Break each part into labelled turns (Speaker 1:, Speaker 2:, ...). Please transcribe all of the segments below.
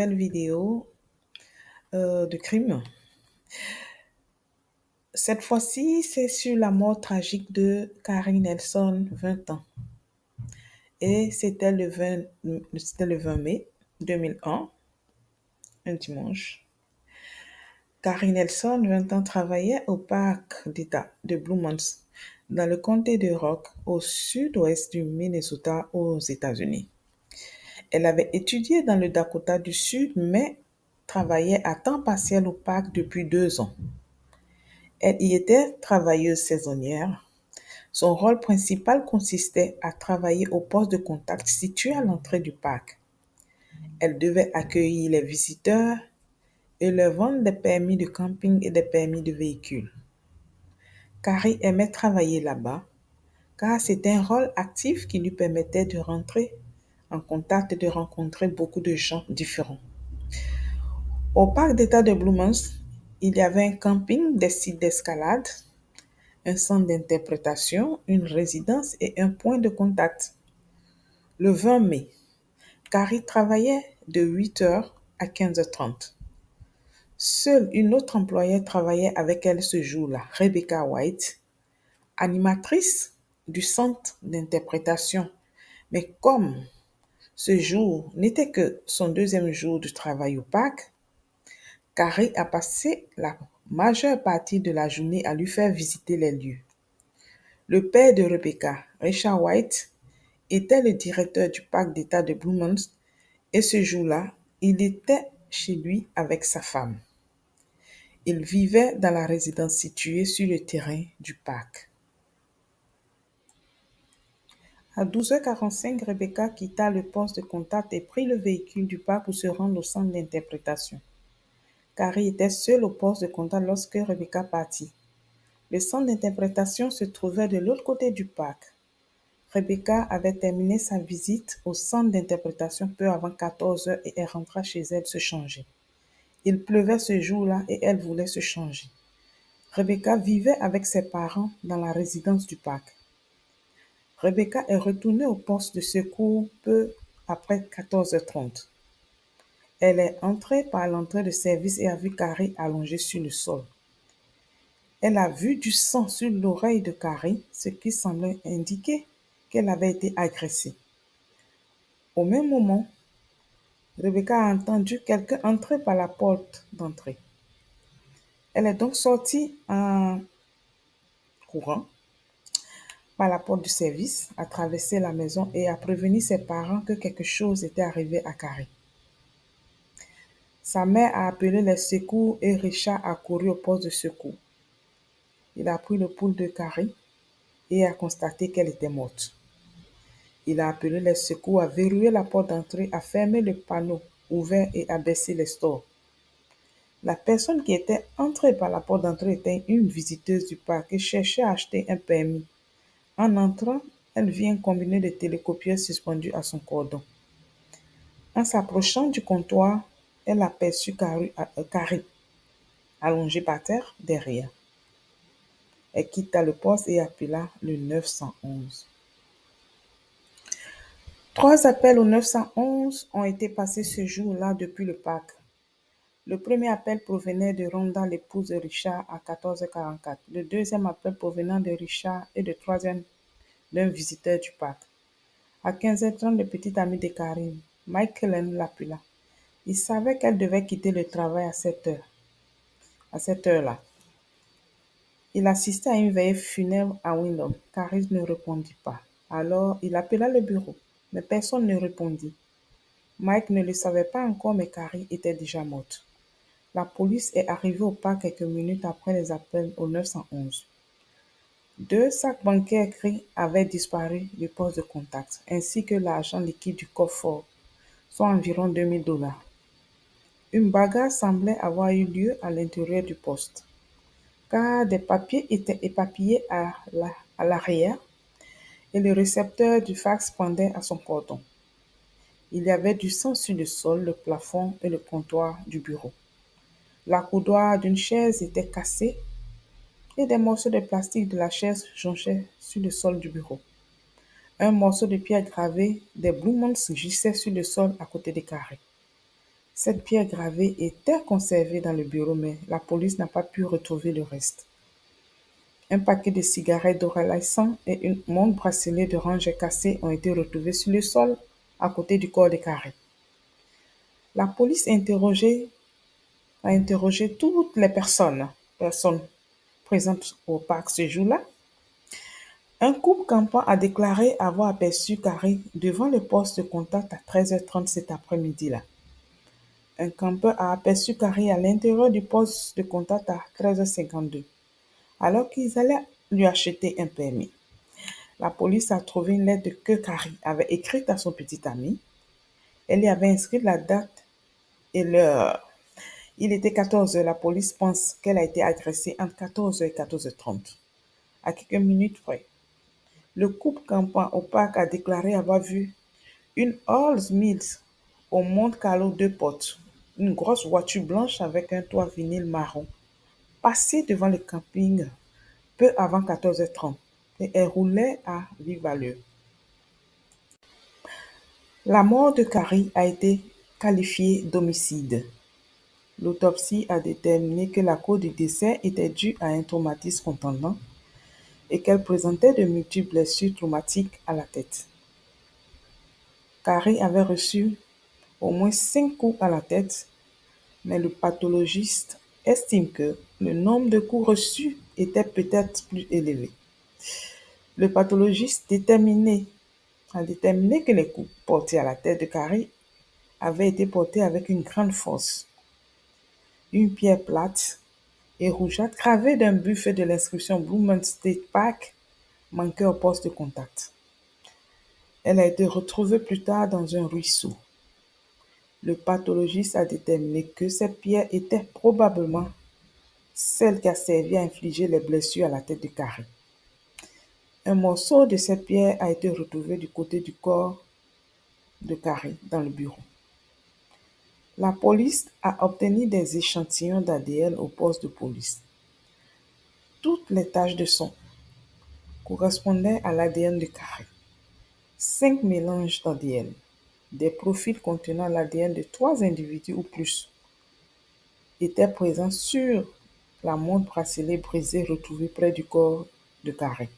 Speaker 1: nouvelle vidéo de crime. Cette fois-ci, c'est sur la mort tragique de Carrie Nelson, 20 ans. Et c'était le 20 mai 2001, un dimanche. Carrie Nelson, 20 ans, travaillait au parc d'État de Blue Mounds, dans le comté de Rock, au sud-ouest du Minnesota, aux États-Unis. Elle avait étudié dans le Dakota du Sud, mais travaillait à temps partiel au parc depuis 2 ans. Elle y était travailleuse saisonnière. Son rôle principal consistait à travailler au poste de contact situé à l'entrée du parc. Elle devait accueillir les visiteurs et leur vendre des permis de camping et des permis de véhicule. Carrie aimait travailler là-bas car c'était un rôle actif qui lui permettait de rentrer en contact et de rencontrer beaucoup de gens différents. Au parc d'État de Blue Mounds, il y avait un camping, des sites d'escalade, un centre d'interprétation, une résidence et un point de contact. Le 20 mai, Carrie travaillait de 8 h à 15 h 30. Seule une autre employée travaillait avec elle ce jour-là, Rebecca White, animatrice du centre d'interprétation. Mais comme ce jour n'était que son deuxième jour de travail au parc, Carrie a passé la majeure partie de la journée à lui faire visiter les lieux. Le père de Rebecca, Richard White, était le directeur du parc d'État de Blue Mounds et ce jour-là, il était chez lui avec sa femme. Il vivait dans la résidence située sur le terrain du parc. À 12 h 45, Rebecca quitta le poste de contact et prit le véhicule du parc pour se rendre au centre d'interprétation. Carrie était seule au poste de contact lorsque Rebecca partit. Le centre d'interprétation se trouvait de l'autre côté du parc. Rebecca avait terminé sa visite au centre d'interprétation peu avant 14 h et elle rentra chez elle se changer. Il pleuvait ce jour-là et elle voulait se changer. Rebecca vivait avec ses parents dans la résidence du parc. Rebecca est retournée au poste de secours peu après 14 h 30. Elle est entrée par l'entrée de service et a vu Carrie allongée sur le sol. Elle a vu du sang sur l'oreille de Carrie, ce qui semblait indiquer qu'elle avait été agressée. Au même moment, Rebecca a entendu quelqu'un entrer par la porte d'entrée. Elle est donc sortie en courant par la porte du service, a traversé la maison et a prévenu ses parents que quelque chose était arrivé à Carrie. Sa mère a appelé les secours et Richard a couru au poste de secours. Il a pris le pouls de Carrie et a constaté qu'elle était morte. Il a appelé les secours, a verrouillé la porte d'entrée, a fermé le panneau ouvert et a baissé les stores. La personne qui était entrée par la porte d'entrée était une visiteuse du parc et cherchait à acheter un permis. En entrant, elle vit un combiné de télécopieurs suspendu à son cordon. En s'approchant du comptoir, elle aperçut Carrie allongée par terre derrière. Elle quitta le poste et appela le 911. 3 appels au 911 ont été passés ce jour-là depuis le parc. Le premier appel provenait de Rhonda, l'épouse de Richard, à 14 h 44. Le deuxième appel provenant de Richard et le troisième d'un visiteur du parc. À 15 h 30, le petit ami de Karine, Mike Kellen, l'appela. Il savait qu'elle devait quitter le travail à cette heure-là. Il assistait à une veillée funèbre à Windham. Karine ne répondit pas. Alors, il appela le bureau, mais personne ne répondit. Mike ne le savait pas encore, mais Carrie était déjà morte. La police est arrivée au parc quelques minutes après les appels au 911. 2 sacs bancaires gris avaient disparu du poste de contact, ainsi que l'argent liquide du coffre-fort, soit environ $2000. Une bagarre semblait avoir eu lieu à l'intérieur du poste, car des papiers étaient éparpillés à l'arrière et le récepteur du fax pendait à son cordon. Il y avait du sang sur le sol, le plafond et le comptoir du bureau. L'accoudoir d'une chaise était cassé et des morceaux de plastique de la chaise jonchaient sur le sol du bureau. Un morceau de pierre gravée des Blue Mounds gisait sur le sol à côté des carrés. Cette pierre gravée était conservée dans le bureau, mais la police n'a pas pu retrouver le reste. Un paquet de cigarettes d'Orelsan et une montre bracelet de range cassée ont été retrouvés sur le sol à côté du corps de Carrie. La police a interrogé toutes les personnes présentes au parc ce jour-là. Un couple campant a déclaré avoir aperçu Carrie devant le poste de contact à 13h30 cet après-midi-là. Un campeur a aperçu Carrie à l'intérieur du poste de contact à 13h52, alors qu'ils allaient lui acheter un permis. La police a trouvé une lettre que Carrie avait écrite à son petit ami. Elle y avait inscrit la date et l'heure. Il était 14h. La police pense qu'elle a été agressée entre 14h et 14h30, à quelques minutes près. Le couple campant au parc a déclaré avoir vu une Oldsmobile au Monte Carlo deux portes, une grosse voiture blanche avec un toit vinyle marron, passer devant le camping peu avant 14h30 et elle roulait à vive allure. La mort de Carrie a été qualifiée d'homicide. L'autopsie a déterminé que la cause du décès était due à un traumatisme contondant et qu'elle présentait de multiples blessures traumatiques à la tête. Carrie avait reçu au moins 5 coups à la tête, mais le pathologiste estime que le nombre de coups reçus était peut-être plus élevé. Le pathologiste a déterminé que les coups portés à la tête de Carrie avaient été portés avec une grande force. Une pierre plate et rougeâtre gravée d'un buffet de l'inscription Blue Mountain State Park manquait au poste de contact. Elle a été retrouvée plus tard dans un ruisseau. Le pathologiste a déterminé que cette pierre était probablement celle qui a servi à infliger les blessures à la tête de Carrie. Un morceau de cette pierre a été retrouvé du côté du corps de Carrie dans le bureau. La police a obtenu des échantillons d'ADN au poste de police. Toutes les taches de sang correspondaient à l'ADN de Carrie. 5 mélanges d'ADN, des profils contenant l'ADN de 3 individus ou plus, étaient présents sur la montre bracelet brisée retrouvée près du corps de Carrie.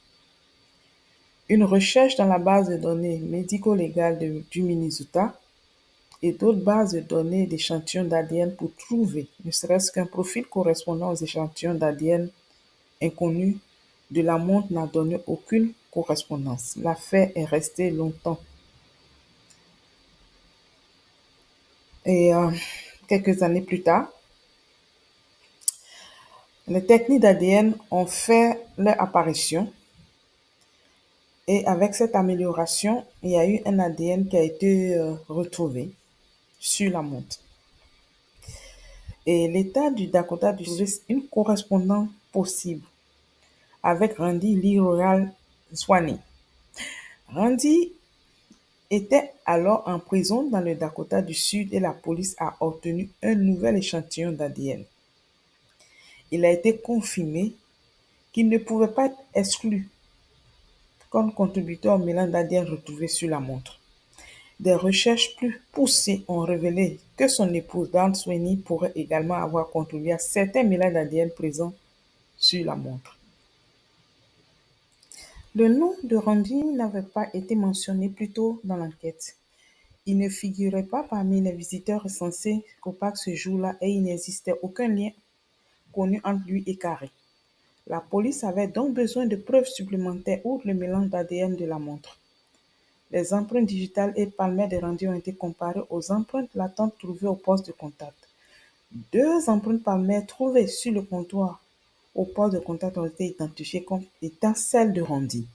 Speaker 1: Une recherche dans la base de données médico-légale du Minnesota et d'autres bases de données d'échantillons d'ADN pour trouver ne serait-ce qu'un profil correspondant aux échantillons d'ADN inconnus de la montre n'a donné aucune correspondance. L'affaire est restée longtemps. Et quelques années plus tard, les techniques d'ADN ont fait leur apparition. Et avec cette amélioration, il y a eu un ADN qui a été retrouvé sur la montre. Et l'État du Dakota du Sud une correspondance possible avec Randy Lee Royal Swaney. Randy était alors en prison dans le Dakota du Sud et la police a obtenu un nouvel échantillon d'ADN. Il a été confirmé qu'il ne pouvait pas être exclu comme contributeur au mélange d'ADN retrouvé sur la montre. Des recherches plus poussées ont révélé que son épouse Dan Sweeney pourrait également avoir contribué à certains mélanges d'ADN présents sur la montre. Le nom de Randy n'avait pas été mentionné plus tôt dans l'enquête. Il ne figurait pas parmi les visiteurs recensés au parc ce jour-là et il n'existait aucun lien connu entre lui et Carrie. La police avait donc besoin de preuves supplémentaires outre le mélange d'ADN de la montre. Les empreintes digitales et palmaires de Randy ont été comparées aux empreintes latentes trouvées au poste de contact. 2 empreintes palmaires trouvées sur le comptoir au poste de contact ont été identifiées comme étant celles de Randy.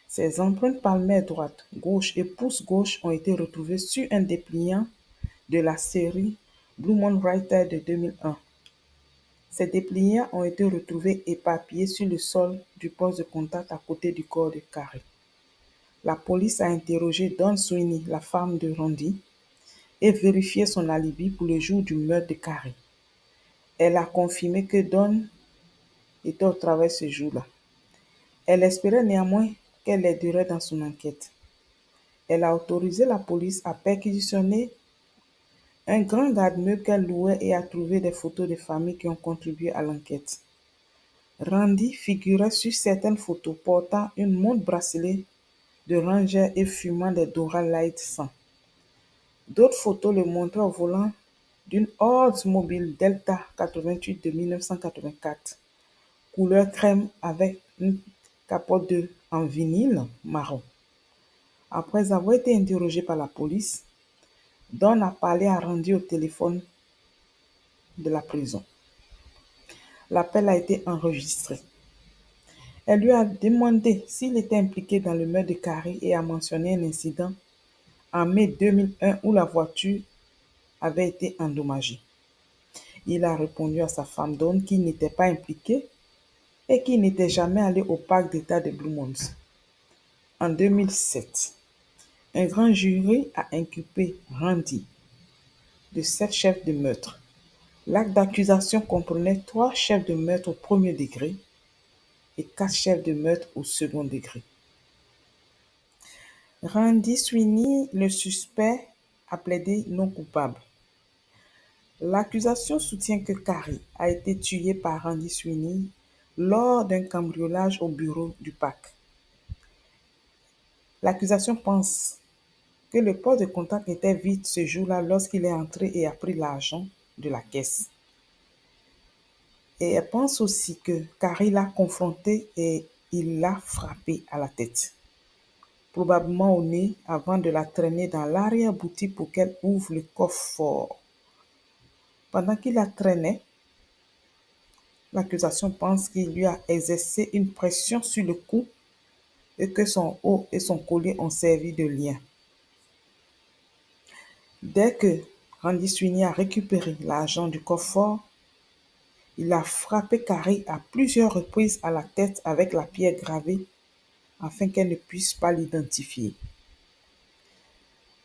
Speaker 1: Ces empreintes palmaires droite, gauche et pouce gauche ont été retrouvées sur un dépliant de la série Blue Moon Writer de 2001. Ces dépliants ont été retrouvés éparpillés sur le sol du poste de contact à côté du corps de Carrie. La police a interrogé Dawn Sweeney, la femme de Randy, et vérifié son alibi pour le jour du meurtre de Carrie. Elle a confirmé que Dawn était au travail ce jour-là. Elle espérait néanmoins qu'elle l'aiderait dans son enquête. Elle a autorisé la police à perquisitionner Un grand garde-meuble qu'elle louait et a trouvé des photos de familles qui ont contribué à l'enquête. Randy figurait sur certaines photos portant une montre bracelet de ranger et fumant des Dora Light 100. D'autres photos le montraient au volant d'une Oldsmobile Delta 88 de 1984, couleur crème avec une capote en vinyle marron. Après avoir été interrogé par la police, Dawn a parlé à Randy au téléphone de la prison. L'appel a été enregistré. Elle lui a demandé s'il était impliqué dans le meurtre de Carrie et a mentionné un incident en mai 2001 où la voiture avait été endommagée. Il a répondu à sa femme Dawn qu'il n'était pas impliqué et qu'il n'était jamais allé au parc d'État de Bluemont. En 2007, un grand jury a inculpé Randy de 7 chefs de meurtre. L'acte d'accusation comprenait 3 chefs de meurtre au premier degré et 4 chefs de meurtre au second degré. Randy Sweeney, le suspect, a plaidé non coupable. L'accusation soutient que Carrie a été tuée par Randy Sweeney lors d'un cambriolage au bureau du parc. L'accusation pense que le poste de contact était vide ce jour-là lorsqu'il est entré et a pris l'argent de la caisse. Et elle pense aussi que Carrie l'a confronté et il l'a frappé à la tête, probablement au nez, avant de la traîner dans l'arrière-boutique pour qu'elle ouvre le coffre-fort. Pendant qu'il la traînait, l'accusation pense qu'il lui a exercé une pression sur le cou et que son haut et son collier ont servi de lien. Dès que Randy Sweeney a récupéré l'argent du coffre-fort, il a frappé Carrie à plusieurs reprises à la tête avec la pierre gravée afin qu'elle ne puisse pas l'identifier.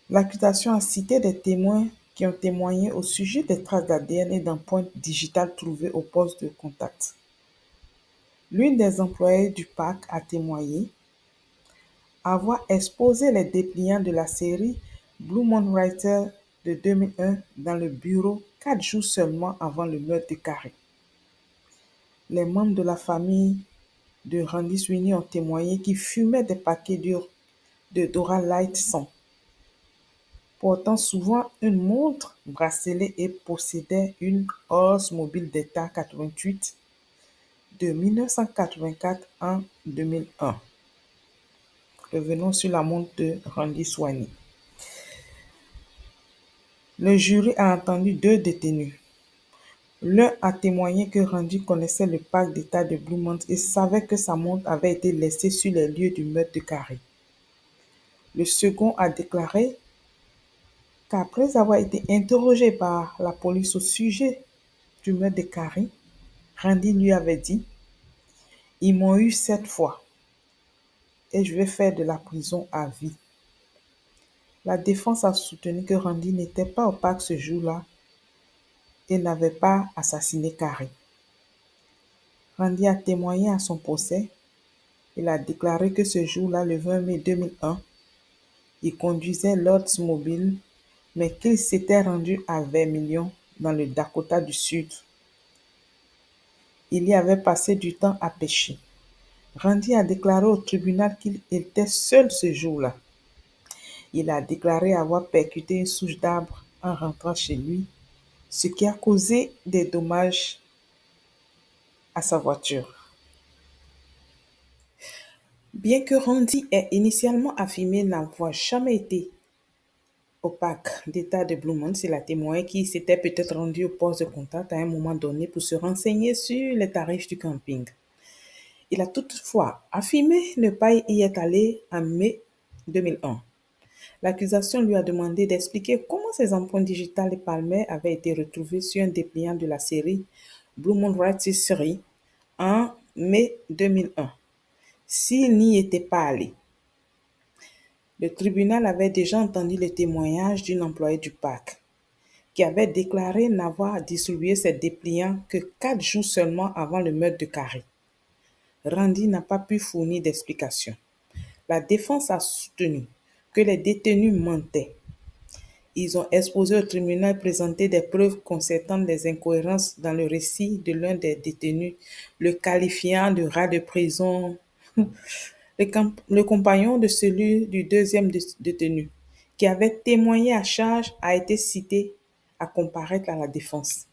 Speaker 1: L'accusation a cité des témoins qui ont témoigné au sujet des traces d'ADN et d'empreintes digitales trouvées au poste de contact. L'une des employées du parc a témoigné avoir exposé les dépliants de la série Blue Moonwriter de 2001 dans le bureau 4 jours seulement avant le meurtre de Carrie. Les membres de la famille de Randy Sweeney ont témoigné qu'il fumait des paquets de Dora Light 100, portant souvent une montre bracelet et possédait une Oldsmobile Delta 88 de 1984 en 2001. Revenons sur la montre de Randy Sweeney. Le jury a entendu 2 détenus. L'un a témoigné que Randy connaissait le parc d'État de Bluemont et savait que sa montre avait été laissée sur les lieux du meurtre de Carrie. Le second a déclaré qu'après avoir été interrogé par la police au sujet du meurtre de Carrie, Randy lui avait dit « Ils m'ont eu 7 fois et je vais faire de la prison à vie ». La défense a soutenu que Randy n'était pas au parc ce jour-là et n'avait pas assassiné Carrie. Randy a témoigné à son procès. Il a déclaré que ce jour-là, le 20 mai 2001, il conduisait l'Oldsmobile, mais qu'il s'était rendu à Vermilion, dans le Dakota du Sud. Il y avait passé du temps à pêcher. Randy a déclaré au tribunal qu'il était seul ce jour-là. Il a déclaré avoir percuté une souche d'arbre en rentrant chez lui, ce qui a causé des dommages à sa voiture. Bien que Randy ait initialement affirmé n'avoir jamais été au parc d'État de Bluemont, c'est la témoin qui s'était peut-être rendu au poste de contact à un moment donné pour se renseigner sur les tarifs du camping. Il a toutefois affirmé ne pas y être allé en mai 2001. L'accusation lui a demandé d'expliquer comment ses empreintes digitales et palmaires avaient été retrouvées sur un dépliant de la série Blue Moonwriter Series en mai 2001, s'il n'y était pas allé. Le tribunal avait déjà entendu le témoignage d'une employée du parc qui avait déclaré n'avoir distribué ses dépliants que 4 jours seulement avant le meurtre de Carrie. Randy n'a pas pu fournir d'explication. La défense a soutenu que les détenus mentaient. Ils ont exposé au tribunal et présenté des preuves concertant des incohérences dans le récit de l'un des détenus, le qualifiant de rat de prison. Le compagnon de celui du deuxième détenu, qui avait témoigné à charge, a été cité à comparaître à la défense.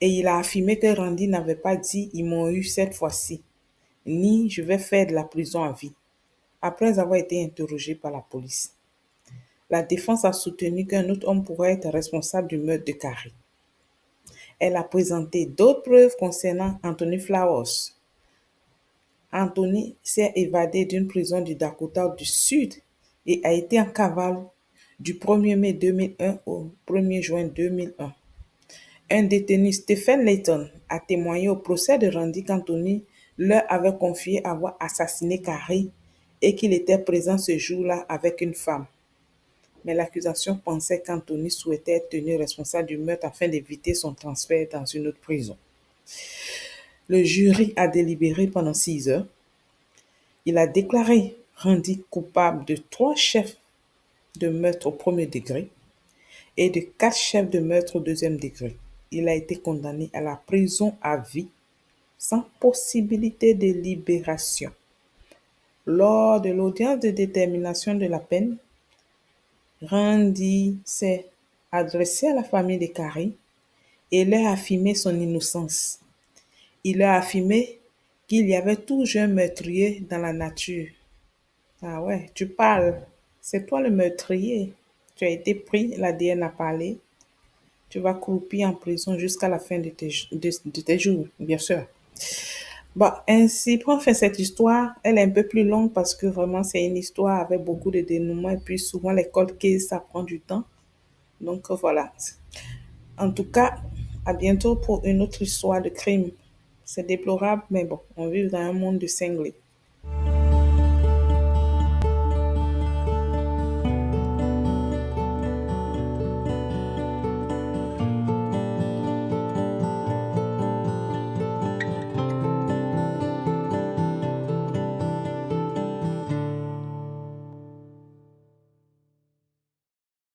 Speaker 1: Et il a affirmé que Randy n'avait pas dit «ils m'ont eu cette fois-ci», ni «je vais faire de la prison à vie», après avoir été interrogé par la police. La défense a soutenu qu'un autre homme pourrait être responsable du meurtre de Carrie. Elle a présenté d'autres preuves concernant Anthony Flowers. Anthony s'est évadé d'une prison du Dakota du Sud et a été en cavale du 1er mai 2001 au 1er juin 2001. Un détenu, Stephen Layton, a témoigné au procès de Randy qu'Anthony leur avait confié avoir assassiné Carrie et qu'il était présent ce jour-là avec une femme. Mais l'accusation pensait qu'Anthony souhaitait être tenu responsable du meurtre afin d'éviter son transfert dans une autre prison. Le jury a délibéré pendant 6 heures. Il a déclaré Randy coupable de 3 chefs de meurtre au premier degré et de 4 chefs de meurtre au deuxième degré. Il a été condamné à la prison à vie sans possibilité de libération. Lors de l'audience de détermination de la peine, Randy s'est adressé à la famille de Carrie et leur a affirmé son innocence. Il leur a affirmé qu'il y avait toujours un meurtrier dans la nature. Ah ouais, tu parles. C'est toi le meurtrier. Tu as été pris, l'ADN a parlé. Tu vas croupir en prison jusqu'à la fin de tes jours, bien sûr. Bon, ainsi, pour fin cette histoire, elle est un peu plus longue parce que vraiment, c'est une histoire avec beaucoup de dénouements et puis souvent, les cold cases, ça prend du temps. Donc, voilà. En tout cas, à bientôt pour une autre histoire de crime. C'est déplorable, mais bon, on vit dans un monde de cinglés.